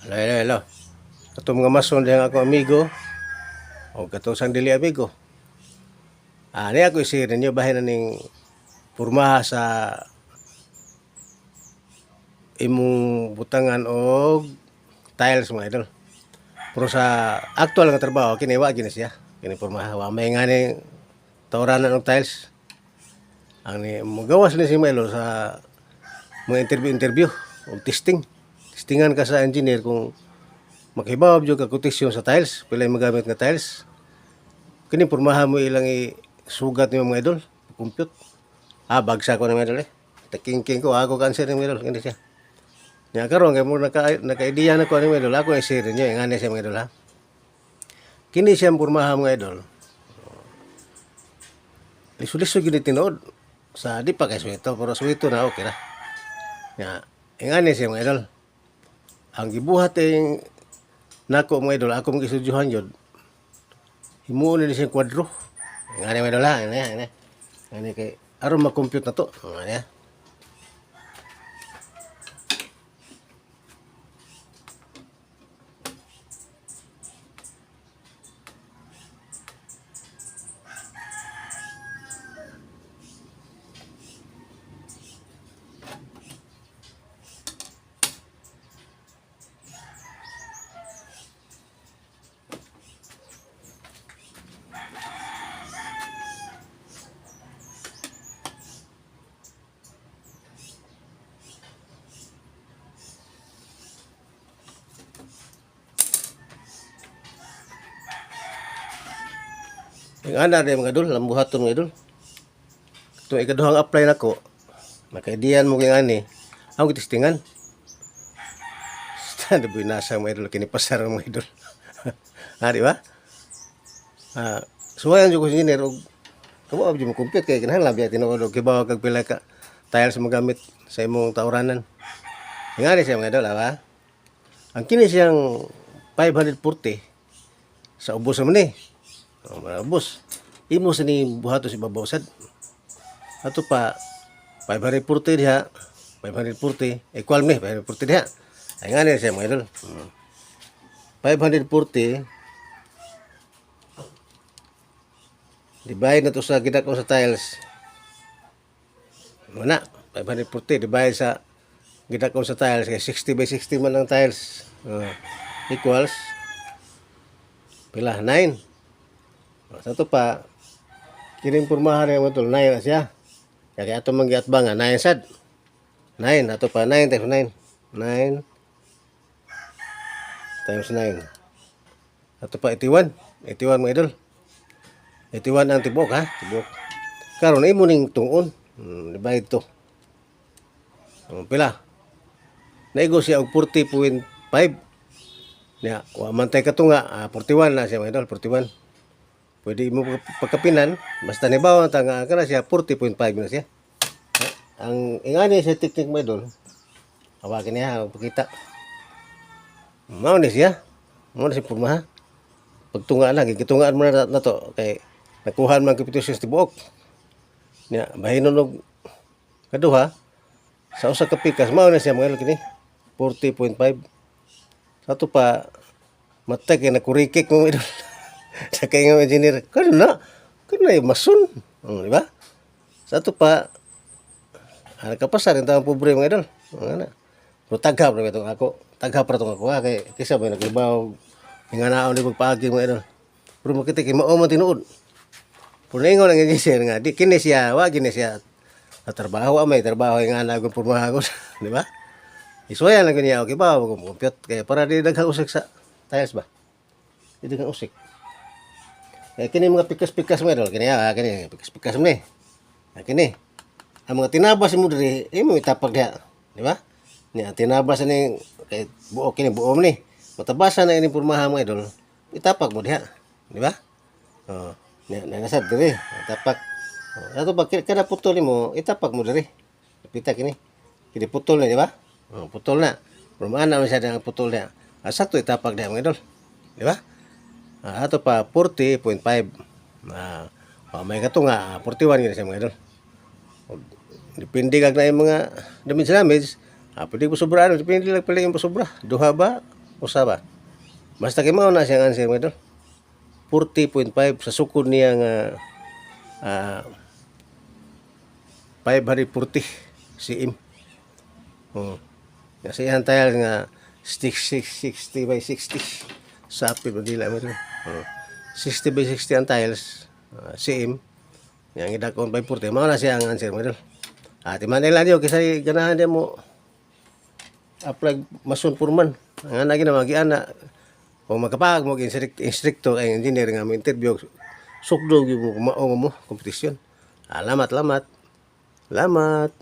Hello, hello, hello. Katong mga mason diyang ako amigo, o katong sang dili amigo. Ni ako isir ninyo bahin na ning pormaha sa imong butangan og tiles mga idol. Pero sa actual nga trabaho, kini wa gini siya. Kini pormaha, wa may nga ni tawranan og tiles. Ang ni magawas ni si Milo sa mga interview o testing. Testingan ka sa engineer kung makibaw jud ka kotisyon sa tiles, pila yung magamit nga tiles. Kini pormahan mo ilang sugat ni mga idol, compute. Bagsa ko ng mga idol eh. Taking-king ko, ako cancer ng mga idol, kini siya. Nya karon kay mo naka-idea na ko ng mga idol, ako ay share niyo, ngani siya mga idol ha. Kini siya pormahan mga idol. Liso-liso gid tinuod. Sa di pa kay suwito, pero suwito na okay ra. Nya, ngani siya mga idol. Ang gibuhat ay nako mga idol, ako mga isudyuhan yun. Himuon na siyang kwadro. Ngani mga idol ha, ngani kay aron ma-compute na to. Ngani ha. Yung ana rin mga idol, lambuhaton mga idol. Itong ikaduhang apply nako, nakaidiyan mo kay ani, ako gitistingan. Stand boy nasa mga idol, kinipasar mga idol. Di ba? Suwayan jud ko sa engineer og kamo abdi mo compute kay kinahanglan biya tinuod og kibaw kag pila ka tiles mo gamit sa imong tawranan. Ngani siya mga idol, ba? Ang kini siyang 540 sa ubos man ni. Ubos. Imo sa ni buhato si babawsad. Ato pa 540 diha. 540 equal ni 540 diha. Ay ngani siya mga idol. 540 divide na to sa gidako sa tiles. Mana 540 divide sa gidako sa tiles kay 60 by 60 man ang tiles. Equals pila 9. Sa to pa kining pormahan nga tol 9 na siya. Kaya ato manggiatbang 9 sad. 9 ato pa 9 times 9. 9 times 9. Ato pa 81. 81 mga idol. 81 ang tibok ha, tibok. Karon imo ning tungod. Divide to. Pila? Naigo siya og 40.5. Nya, wa man tay katunga, 41 na siya mga idol, 41. Pwede mo pagkapinan, basta nibaw ta nga kana siya 40.5 na siya. Ang ingani sa technique mo idol, hawakin niya, pakita. Mao ni siya. Mao ni si pormaha. Pagtunga lang, gitungaan mo na to kay nakuha man kapitusin sa tibuok. Nya, bahinon og kaduha sa usa ka pikas mao na siya mga kini 40.5. Sa to pa matay kay nakurikik mo idol. Sa kay nga engineer, kana yung mason, di ba? Sa to pa nakapasar yung tamang pobre mga idol. Ana. Pero taghap na ito ako. Taghap ra to ako kay kisa may naglibaw hinganaon ni pagpaagi mga idol. Pero makita kay mao man tinuod. Pero ingon ang engineer nga di kini siya, wa gini siya. Trabaho may trabaho nga na kung pormaha ko, di ba? Isuwayan lang niya okay ba compute kay para di daghang usik sa tiles ba. Di daghang usik. Kaya kini mga pikas-pikas mo idol, kini pikas-pikas mo ni. Kini. Ang mga tinabas mo diri, imo itapag diha, di ba? Ni tinabas ni kay buo kini buo ni. Matabasan na ini pormaha mo idol. Itapag mo diha, di ba? Nasad diri, itapak. Ato ba kada putol mo, itapak mo diri. Pita kini. Kini putol na, di ba? Putol na. Pormahan na siya ang putol niya. Sakto itapak diha mga idol. Di ba? Ato pa 40.5. May katunga 41 gini siya mga idol. Depende kag na yung mga damage. Pwede po sobra, depende lang pala yung sobra. Duha ba? Usa ba? Basta kay mao na siyang answer mga idol. 40.5 sa sukod niya nga 540 cm. Oh. Kasi yan tayo nga 60 by 60 sa apil Manila mo. 60 by 60 ang tiles cm. Yang idakon by 40 mao na siya ang answer mo idol. Ati Manila niyo kasi ganahan din mo apply mason purman. Ang ana gina magiana kung magkapag mo instricto kay engineer nga mo interview sukdo gyud mo mao mo kompetisyon. Lamat.